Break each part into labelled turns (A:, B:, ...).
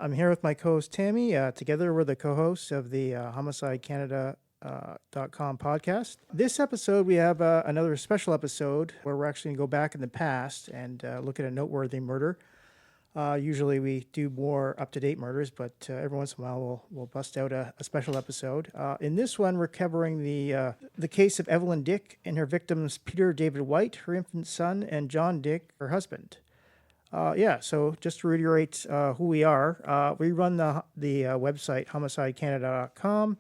A: I'm here with my co-host Tammy. Together, we're the co-hosts of the HomicideCanada.com podcast. This episode, we have another special episode where we're actually going to go back in the past and look at a noteworthy murder. Usually we do more up-to-date murders, but every once in a while we'll bust out a special episode. In this one, we're covering the case of Evelyn Dick and her victims Peter David White, her infant son, and John Dick, her husband. So just to reiterate who we are, we run the website homicidecanada.com,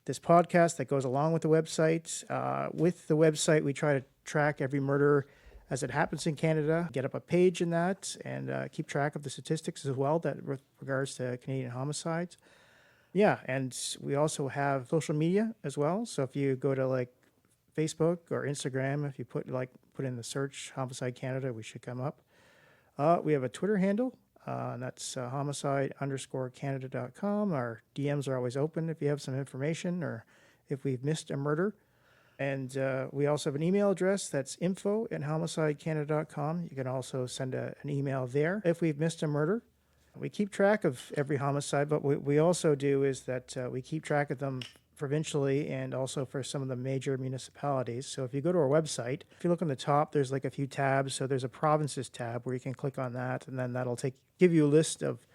A: this podcast that goes along with the website. With the website, we try to track every murder as it happens in Canada, get up a page in that, and keep track of the statistics as well that with regards to Canadian homicides. Yeah, and we also have social media as well. So if you go to like Facebook or Instagram, if you put in the search Homicide Canada, we should come up. We have a Twitter handle, and that's homicide_canada.com. Our DMs are always open if you have some information or if we've missed a murder. And we also have an email address that's info@homicidecanada.com. You can also send an email there if we've missed a murder. We keep track of every homicide, but what we also do is that we keep track of them provincially and also for some of the major municipalities. So if you go to our website, if you look on the top, there's like a few tabs. So there's a provinces tab where you can click on that, and then that'll give you a list of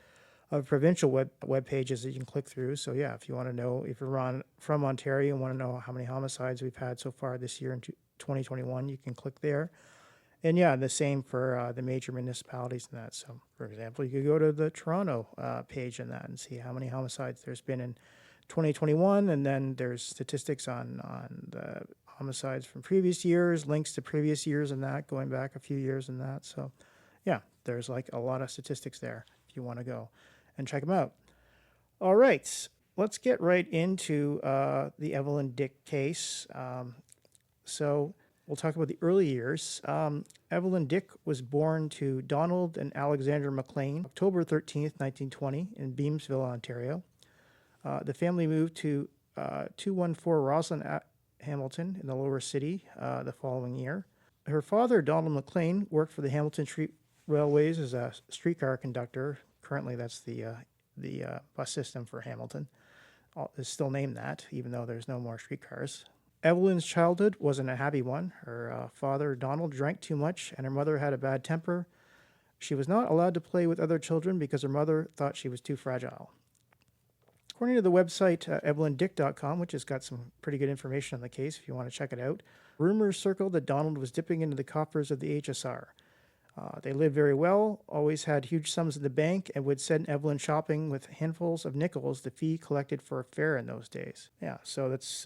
A: provincial web pages that you can click through. So yeah, if you want to know, if you're from Ontario and want to know how many homicides we've had so far this year in 2021, you can click there. And yeah, the same for the major municipalities and that. So for example, you could go to the Toronto page in that and see how many homicides there's been in 2021, and then there's statistics on the homicides from previous years, links to previous years and that, going back a few years and that. So yeah, there's like a lot of statistics there if you want to go and check them out. All right, let's get right into the Evelyn Dick case. So we'll talk about the early years. Evelyn Dick was born to Donald and Alexandra McLean, October 13th, 1920, in Beamsville, Ontario. The family moved to 214 Roslyn Hamilton in the Lower City the following year. Her father, Donald McLean, worked for the Hamilton Street Railways as a streetcar conductor. Currently, that's the bus system for Hamilton. It's still named that, even though there's no more streetcars. Evelyn's childhood wasn't a happy one. Her father, Donald, drank too much, and her mother had a bad temper. She was not allowed to play with other children because her mother thought she was too fragile. According to the website evelyndick.com, which has got some pretty good information on the case if you want to check it out, rumors circled that Donald was dipping into the coffers of the HSR. They lived very well, always had huge sums in the bank, and would send Evelyn shopping with handfuls of nickels, the fee collected for a fare in those days. Yeah, so that's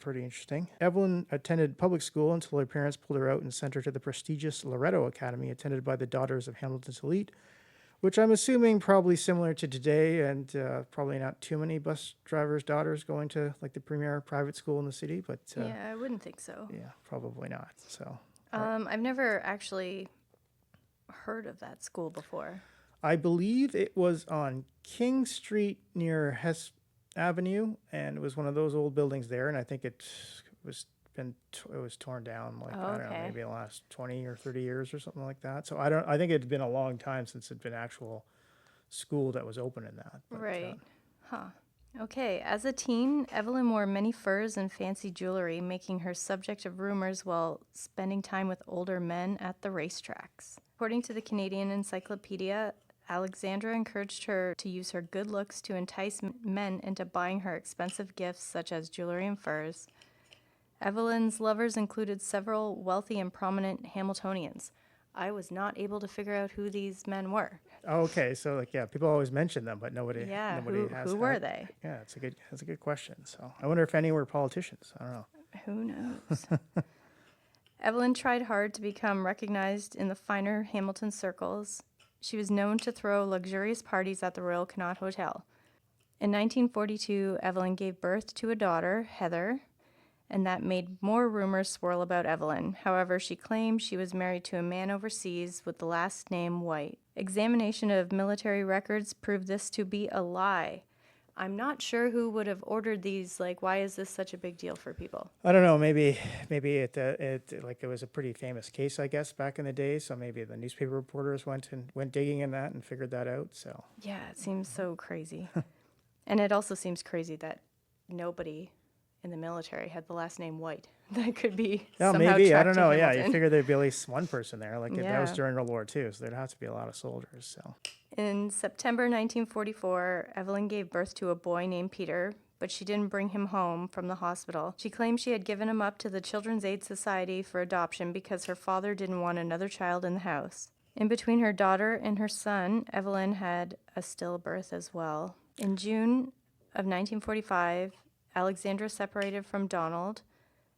A: pretty interesting. Evelyn attended public school until her parents pulled her out and sent her to the prestigious Loretto Academy, attended by the Daughters of Hamilton's Elite, which I'm assuming probably similar to today, and probably not too many bus drivers' daughters going to like the premier private school in the city. But
B: yeah, I wouldn't think so.
A: Yeah, probably not. So
B: I've never actually heard of that school before.
A: I believe it was on King Street near Hess Avenue, and it was one of those old buildings there, and I think it was torn down I don't know, maybe the last 20 or 30 years or something like that. So I think it'd been a long time since it'd been actual school that was open in that. But,
B: right. Okay. As a teen, Evelyn wore many furs and fancy jewelry, making her subject of rumors while spending time with older men at the racetracks. According to the Canadian Encyclopedia, Alexandra encouraged her to use her good looks to entice men into buying her expensive gifts such as jewelry and furs. Evelyn's lovers included several wealthy and prominent Hamiltonians. I was not able to figure out who these men were.
A: Okay, so people always mention them, but nobody.
B: Yeah,
A: nobody has.
B: Who were they?
A: Yeah, that's a good question. So I wonder if any were politicians. I don't know.
B: Who knows? Evelyn tried hard to become recognized in the finer Hamilton circles. She was known to throw luxurious parties at the Royal Connaught Hotel. In 1942, Evelyn gave birth to a daughter, Heather, and that made more rumors swirl about Evelyn. However, she claimed she was married to a man overseas with the last name White. Examination of military records proved this to be a lie. I'm not sure who would have ordered these. Like, why is this such a big deal for people?
A: I don't know. Maybe it was a pretty famous case, I guess, back in the day. So maybe the newspaper reporters went digging in that and figured that out. So
B: Yeah, it seems so crazy. And it also seems crazy that nobody in the military had the last name White. That could be
A: yeah,
B: somehow
A: maybe I
B: tracked
A: don't
B: to
A: know. Yeah, you
B: Hamilton.
A: figure there'd be at least one person there. Like that was
B: Yeah.
A: during World War II, so there'd have to be a lot of soldiers. So
B: In September 1944, Evelyn gave birth to a boy named Peter, but she didn't bring him home from the hospital. She claimed she had given him up to the Children's Aid Society for adoption because her father didn't want another child in the house. In between her daughter and her son, Evelyn had a stillbirth as well. In June of 1945, Alexandra separated from Donald.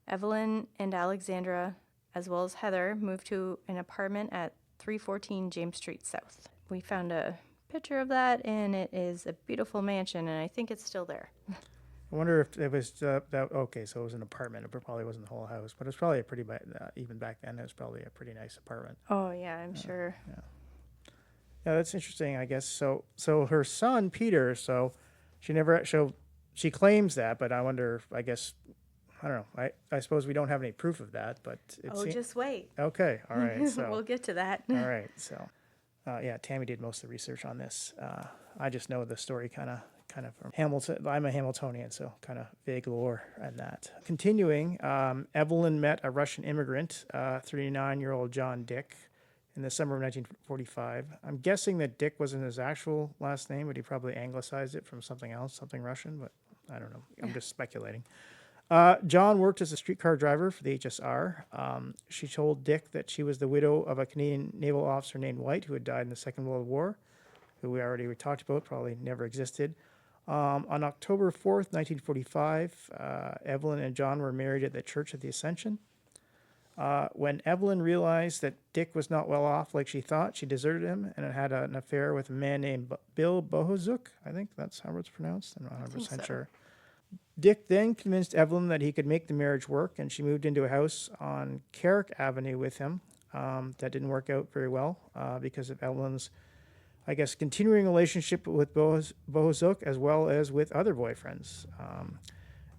B: Evelyn and Alexandra, as well as Heather, moved to an apartment at 314 James Street South. We found a picture of that, and it is a beautiful mansion, and I think it's still there.
A: I wonder if it was that. Okay, so it was an apartment. It probably wasn't the whole house, but it's probably a pretty even back then. It was probably a pretty nice apartment.
B: Oh, yeah, I'm sure.
A: Yeah, that's interesting. I guess so. So her son Peter. So she claims that, but I wonder. I guess I don't know. I suppose we don't have any proof of that, but
B: Just wait.
A: okay. All right. So
B: We'll get to that.
A: all right. So yeah, Tammy did most of the research on this. I just know the story kind of from Hamilton. I'm a Hamiltonian, so kind of vague lore and that. Continuing, Evelyn met a Russian immigrant, 39-year-old John Dick, in the summer of 1945. I'm guessing that Dick wasn't his actual last name, but he probably anglicized it from something else, something Russian, but I don't know. I'm just speculating. John worked as a streetcar driver for the HSR. She told Dick that she was the widow of a Canadian naval officer named White who had died in the Second World War, who we already talked about, probably never existed. On October 4th, 1945, Evelyn and John were married at the Church of the Ascension. When Evelyn realized that Dick was not well off like she thought, she deserted him and had an affair with a man named Bill Bohozuk. I think that's how it's pronounced. I'm not 100% sure. Dick then convinced Evelyn that he could make the marriage work, and she moved into a house on Carrick Avenue with him. That didn't work out very well because of Evelyn's, I guess, continuing relationship with Bohozuk as well as with other boyfriends.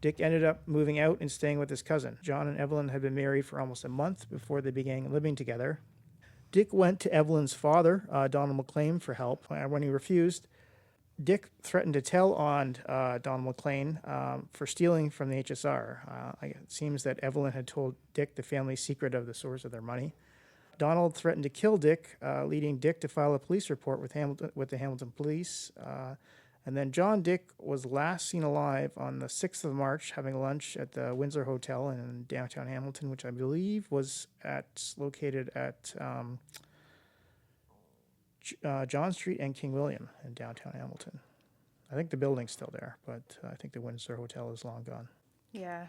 A: Dick ended up moving out and staying with his cousin. John and Evelyn had been married for almost a month before they began living together. Dick went to Evelyn's father, Donald McLean, for help. When he refused, Dick threatened to tell on Donald McLean for stealing from the HSR. It seems that Evelyn had told Dick the family secret of the source of their money. Donald threatened to kill Dick, leading Dick to file a police report with the Hamilton police. And then John Dick was last seen alive on the 6th of March having lunch at the Windsor Hotel in downtown Hamilton, which I believe was located at John Street and King William in downtown Hamilton. I think the building's still there, but I think the Windsor Hotel is long gone.
B: Yeah.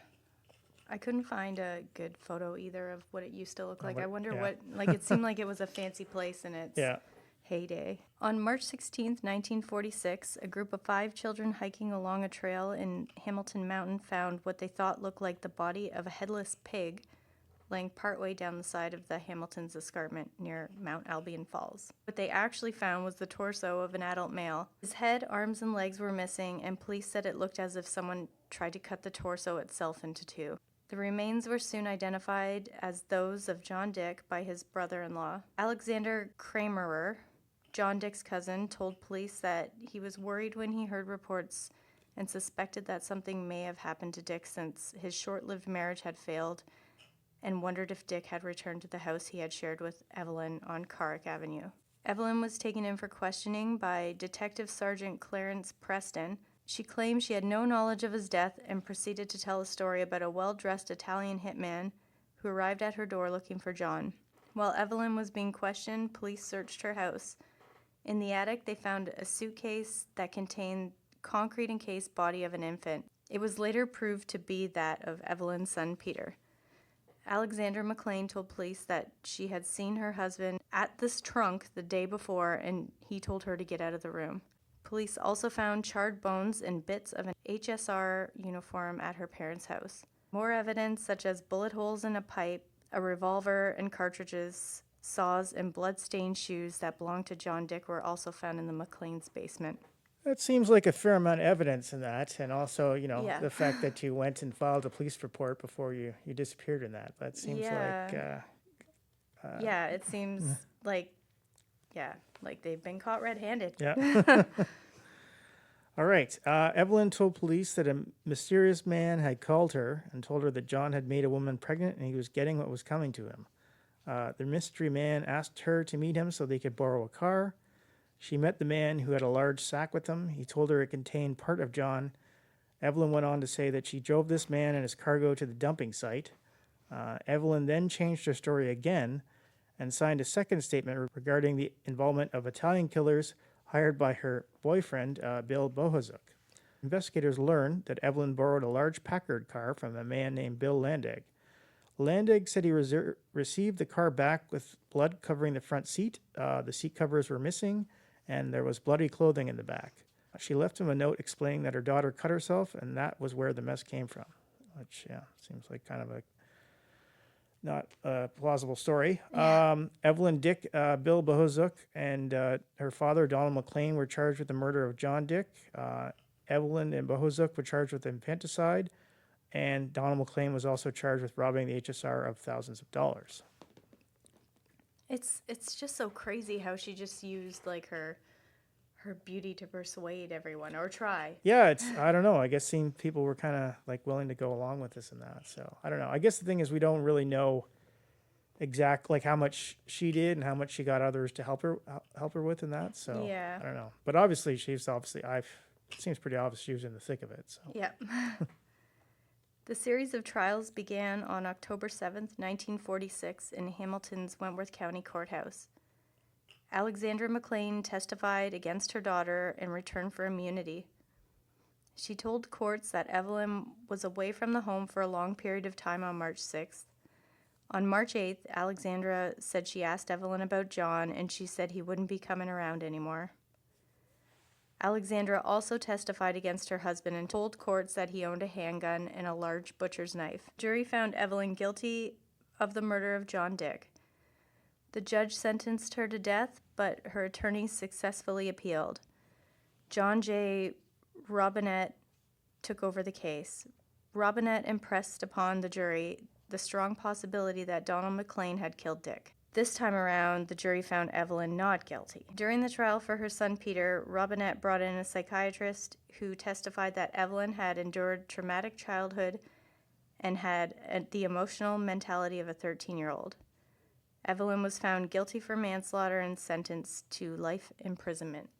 B: I couldn't find a good photo either of what it used to look like.
A: but-
B: I wonder
A: yeah.
B: what, like, it seemed like it was a fancy place in its
A: Yeah.
B: heyday. On March 16th, 1946, a group of 5 children hiking along a trail in Hamilton Mountain found what they thought looked like the body of a headless pig laying partway down the side of the Hamilton's escarpment near Mount Albion Falls. What they actually found was the torso of an adult male. His head, arms, and legs were missing, and police said it looked as if someone tried to cut the torso itself into 2. The remains were soon identified as those of John Dick by his brother-in-law. Alexander Kramerer, John Dick's cousin, told police that he was worried when he heard reports and suspected that something may have happened to Dick since his short-lived marriage had failed, and wondered if Dick had returned to the house he had shared with Evelyn on Carrick Avenue. Evelyn was taken in for questioning by Detective Sergeant Clarence Preston. She claimed she had no knowledge of his death and proceeded to tell a story about a well-dressed Italian hitman who arrived at her door looking for John. While Evelyn was being questioned, police searched her house. In the attic, they found a suitcase that contained concrete-encased body of an infant. It was later proved to be that of Evelyn's son, Peter. Alexander McLean told police that she had seen her husband at this trunk the day before, and he told her to get out of the room. Police also found charred bones and bits of an HSR uniform at her parents' house. More evidence, such as bullet holes in a pipe, a revolver and cartridges, saws, and blood-stained shoes that belonged to John Dick were also found in the McLean's basement.
A: That seems like a fair amount of evidence in that, and also,
B: Yeah.
A: the fact that you went and filed a police report before you disappeared in that. That seems like,
B: Yeah. Yeah, it seems like, yeah, like they've been caught red-handed.
A: yeah. All right. Evelyn told police that a mysterious man had called her and told her that John had made a woman pregnant and he was getting what was coming to him. The mystery man asked her to meet him so they could borrow a car. She met the man who had a large sack with him. He told her it contained part of John. Evelyn went on to say that she drove this man and his cargo to the dumping site. Evelyn then changed her story again and signed a second statement regarding the involvement of Italian killers hired by her boyfriend, Bill Bohazuk. Investigators learned that Evelyn borrowed a large Packard car from a man named Bill Landig. Landig said he received the car back with blood covering the front seat. The seat covers were missing, and there was bloody clothing in the back. She left him a note explaining that her daughter cut herself, and that was where the mess came from, which, seems like kind of a not a plausible story.
B: Yeah.
A: Evelyn Dick, Bill Bohazuk, and her father, Donald McLean, were charged with the murder of John Dick. Evelyn and Bohazuk were charged with infanticide, and Donald McLean was also charged with robbing the HSR of thousands of dollars.
B: It's just so crazy how she just used like her beauty to persuade everyone or try.
A: Yeah, I don't know. I guess seeing people were kind of like willing to go along with this and that. So I don't know. I guess the thing is we don't really know like how much she did and how much she got others to help her with in that. So
B: Yeah.
A: I don't know. But obviously it seems pretty obvious she was in the thick of it. So
B: Yeah. The series of trials began on October 7th, 1946 in Hamilton's Wentworth County Courthouse. Alexandra McLean testified against her daughter in return for immunity. She told courts that Evelyn was away from the home for a long period of time on March 6th. On March 8th, Alexandra said she asked Evelyn about John, and she said he wouldn't be coming around anymore. Alexandra also testified against her husband and told courts that he owned a handgun and a large butcher's knife. Jury found Evelyn guilty of the murder of John Dick. The judge sentenced her to death, but her attorney successfully appealed. John J. Robinette took over the case. Robinette impressed upon the jury the strong possibility that Donald McLean had killed Dick. This time around, the jury found Evelyn not guilty. During the trial for her son Peter, Robinette brought in a psychiatrist who testified that Evelyn had endured traumatic childhood and had the emotional mentality of a 13-year-old. Evelyn was found guilty for manslaughter and sentenced to life imprisonment.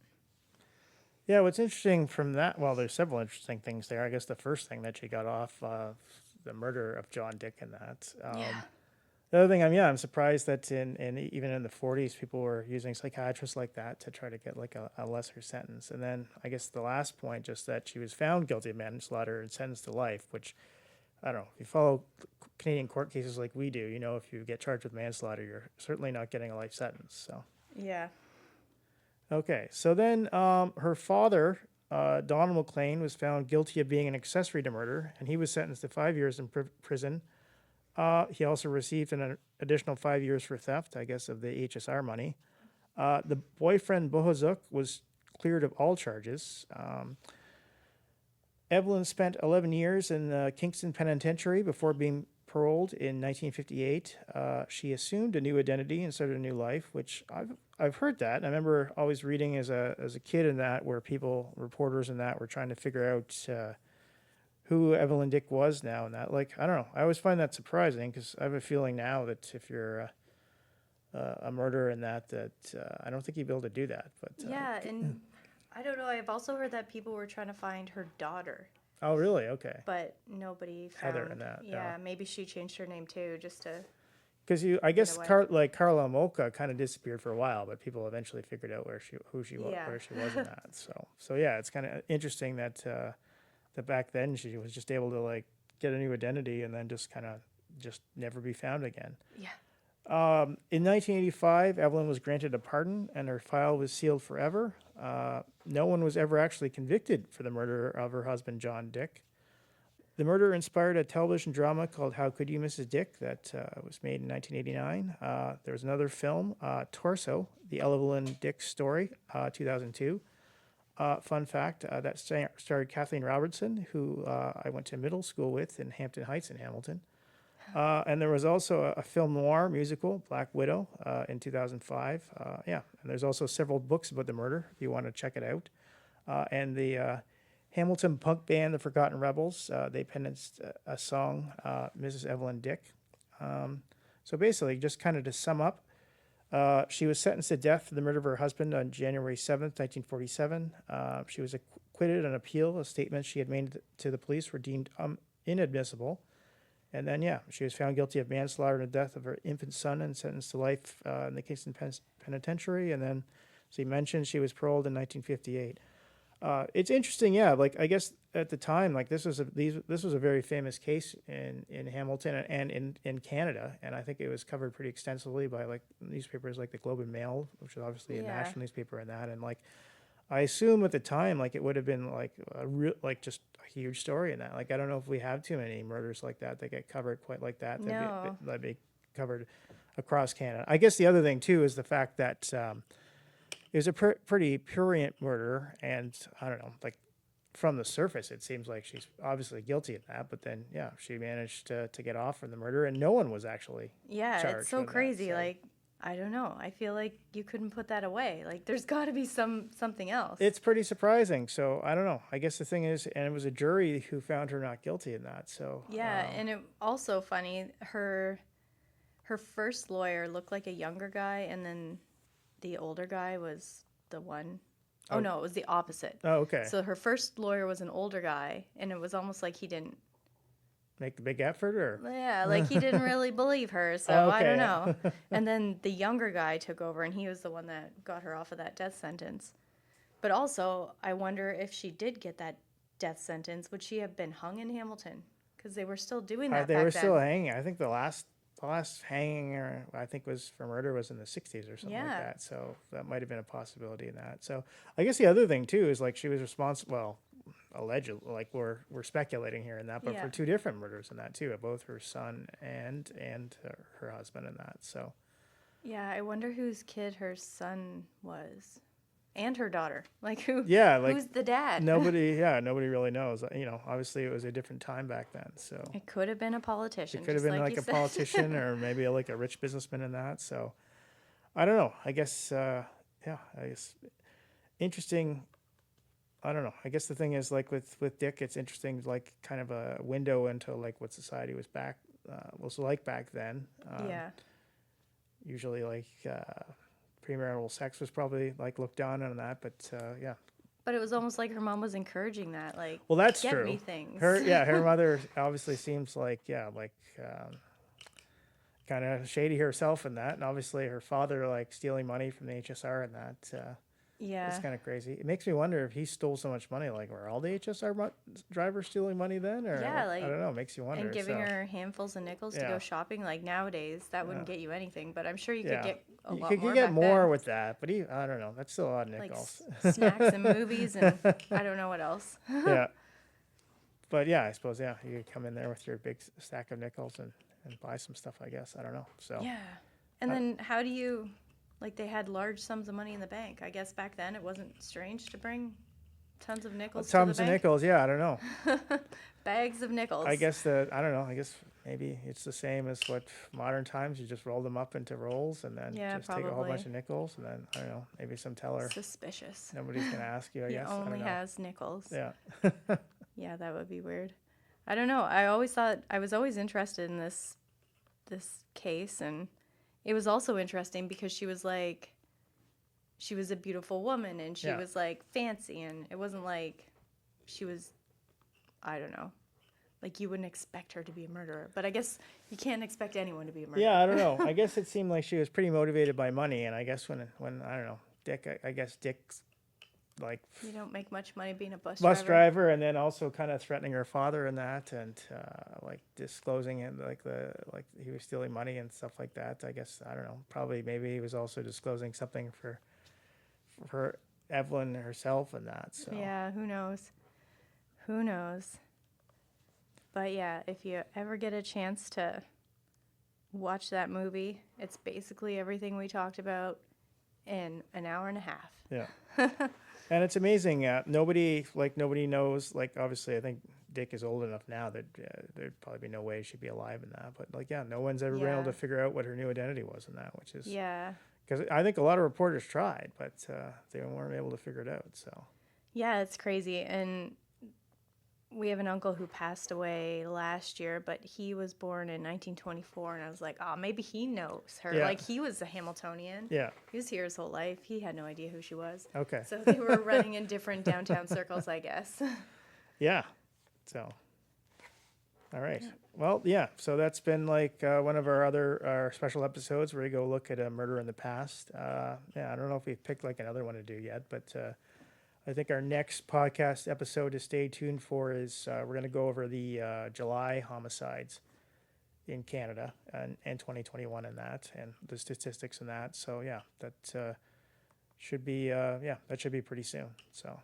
A: yeah, what's interesting from that? Well, there's several interesting things there. I guess the first thing that she got off the murder of John Dick and that.
B: Yeah.
A: The other thing, I'm surprised that even in the 40s, people were using psychiatrists like that to try to get like a lesser sentence. And then I guess the last point, just that she was found guilty of manslaughter and sentenced to life, which I don't know. If you follow Canadian court cases like we do, if you get charged with manslaughter, you're certainly not getting a life sentence. So
B: Yeah.
A: okay, so then her father, Donald McLean, was found guilty of being an accessory to murder, and he was sentenced to 5 years in prison. He also received an additional 5 years for theft, I guess, of the HSR money. The boyfriend, Bohazuk, was cleared of all charges. Evelyn spent 11 years in the Kingston Penitentiary before being paroled in 1958. She assumed a new identity and started a new life, which I've heard that. I remember always reading as a kid in that, where reporters in that, were trying to figure out who Evelyn Dick was now, and that, like, I don't know. I always find that surprising because I have a feeling now that if you're a murderer in that I don't think you'd be able to do that. But
B: Yeah, and I don't know. I've also heard that people were trying to find her daughter,
A: oh, really? Okay.
B: but nobody found.
A: Heather and that,
B: Yeah, maybe she changed her name too, just to.
A: Because I guess
B: away.
A: Carla Mocha kind of disappeared for a while, but people eventually figured out who she was,
B: Yeah.
A: where she was in that. So yeah, it's kind of interesting that that back then she was just able to like get a new identity and then just never be found again.
B: Yeah.
A: In 1985, Evelyn was granted a pardon and her file was sealed forever. No one was ever actually convicted for the murder of her husband, John Dick. The murder inspired a television drama called How Could You, Mrs. Dick, that was made in 1989. There was another film, Torso, The Evelyn Dick Story, 2002. Fun fact, that starred Kathleen Robertson, who I went to middle school with in Hampton Heights in Hamilton. And there was also a film noir musical, Black Widow, in 2005. Yeah, and there's also several books about the murder if you want to check it out. And the Hamilton punk band, the Forgotten Rebels, they penned a song, Mrs. Evelyn Dick. So basically, just kind of to sum up, she was sentenced to death for the murder of her husband on January 7th, 1947. She was acquitted on appeal. A statement she had made to the police were deemed inadmissible. And then, yeah, she was found guilty of manslaughter and the death of her infant son and sentenced to life in the Kingston Penitentiary. And then, as he mentioned, she was paroled in 1958. It's interesting, yeah. Like I guess at the time, like this was a very famous case in Hamilton and in Canada, and I think it was covered pretty extensively by like newspapers like the Globe and Mail, which is obviously a national newspaper, and that, and like I assume at the time, like it would have been like just a huge story in that. Like I don't know if we have too many murders like that get covered quite like that. That'd be covered across Canada. I guess the other thing too is the fact that. It was a pretty prurient murder, and I don't know, like from the surface, it seems like she's obviously guilty of that. But then, yeah, she managed to get off from the murder, and no one was actually charged.
B: It's so crazy.
A: That, so.
B: Like I don't know. I feel like you couldn't put that away. Like there's got to be something else.
A: It's pretty surprising. So I don't know. I guess the thing is, and it was a jury who found her not guilty in that. So
B: yeah, and it also funny. Her first lawyer looked like a younger guy, and then the older guy was the one. Oh, no, it was the opposite.
A: Oh, okay.
B: So her first lawyer was an older guy, and it was almost like he didn't
A: make the big effort, or
B: like he didn't really believe her. So
A: okay.
B: I don't know. And then the younger guy took over, and he was the one that got her off of that death sentence. But also, I wonder if she did get that death sentence, would she have been hung in Hamilton? Because they were still doing that.
A: They were still hanging. I think the last hanging, I think, was for murder was in the 60s or something like that. So that might have been a possibility in that. So I guess the other thing too is like she was responsible. Well, allegedly, like we're speculating here in that, but for two different murders in that too, both her son and her husband in that. So
B: yeah, I wonder whose kid her son was. And her daughter, like who?
A: Yeah, like
B: who's the dad?
A: Nobody really knows. You know, obviously it was a different time back then. So
B: it could have been a politician.
A: It could have been like a politician or maybe like a rich businessman in that. So I don't know. I guess I guess interesting. I don't know. I guess the thing is like with Dick, it's interesting, like kind of a window into like what society was like back then. Usually like. Premarital sex was probably like looked down on that, but yeah.
B: But it was almost like her mom was encouraging that, like,
A: well, that's
B: get
A: true.
B: Me things.
A: Her mother obviously seems like kind of shady herself in that, and obviously her father like stealing money from the HSR and that. It's kind of crazy. It makes me wonder if he stole so much money, like were all the HSR drivers stealing money then, or like, I don't know. It makes you wonder.
B: And giving her handfuls of nickels to go shopping, like nowadays, that wouldn't get you anything. But I'm sure you could get a lot more. You could get more
A: with that, but I don't know. That's still a lot of nickels.
B: Like snacks and movies, and I don't know what else.
A: Yeah. But yeah, I suppose you could come in there with your big stack of nickels and buy some stuff. I guess I don't know. So
B: yeah. And then how do you? Like they had large sums of money in the bank. I guess back then it wasn't strange to bring tons of nickels to the bank.
A: Tons of nickels, yeah, I don't know.
B: Bags of nickels.
A: I guess I don't know. I guess maybe it's the same as what modern times. You just roll them up into rolls and then take a whole bunch of nickels and then, I don't know, maybe some teller.
B: Suspicious.
A: Nobody's going to ask you, I guess.
B: He only has nickels.
A: Yeah.
B: Yeah, that would be weird. I don't know. I was always interested in this case, and it was also interesting because she was a beautiful woman and she was like fancy, and it wasn't like she was, I don't know, like you wouldn't expect her to be a murderer, but I guess you can't expect anyone to be a murderer.
A: Yeah, I don't know. I guess it seemed like she was pretty motivated by money, and I guess when I don't know, Dick's like
B: you don't make much money being a bus
A: driver, and then also kind of threatening her father and that, and like disclosing it, like he was stealing money and stuff like that. I guess I don't know. Probably maybe he was also disclosing something for Evelyn herself and that. So
B: yeah, who knows? But yeah, if you ever get a chance to watch that movie, it's basically everything we talked about in an hour and a half.
A: Yeah. And it's amazing. Nobody knows. Like, obviously, I think Dick is old enough now that there'd probably be no way she'd be alive in that. But like, yeah, no one's ever been able to figure out what her new identity was in that, which is because I think a lot of reporters tried, but they weren't able to figure it out. So
B: Yeah, it's crazy. And we have an uncle who passed away last year, but he was born in 1924, and I was like, oh, maybe he knows her.
A: Yeah.
B: Like, he was a Hamiltonian.
A: yeah,
B: He was here his whole life. He had no idea who she was.
A: okay,
B: So they were running in different downtown circles, I guess.
A: yeah. So, all right. Well, yeah. So that's been like one of our special episodes where we go look at a murder in the past. Yeah, I don't know if we've picked like another one to do yet, but I think our next podcast episode to stay tuned for is we're going to go over the July homicides in Canada and 2021 and that, and the statistics and that. So yeah, that should be that should be pretty soon. So.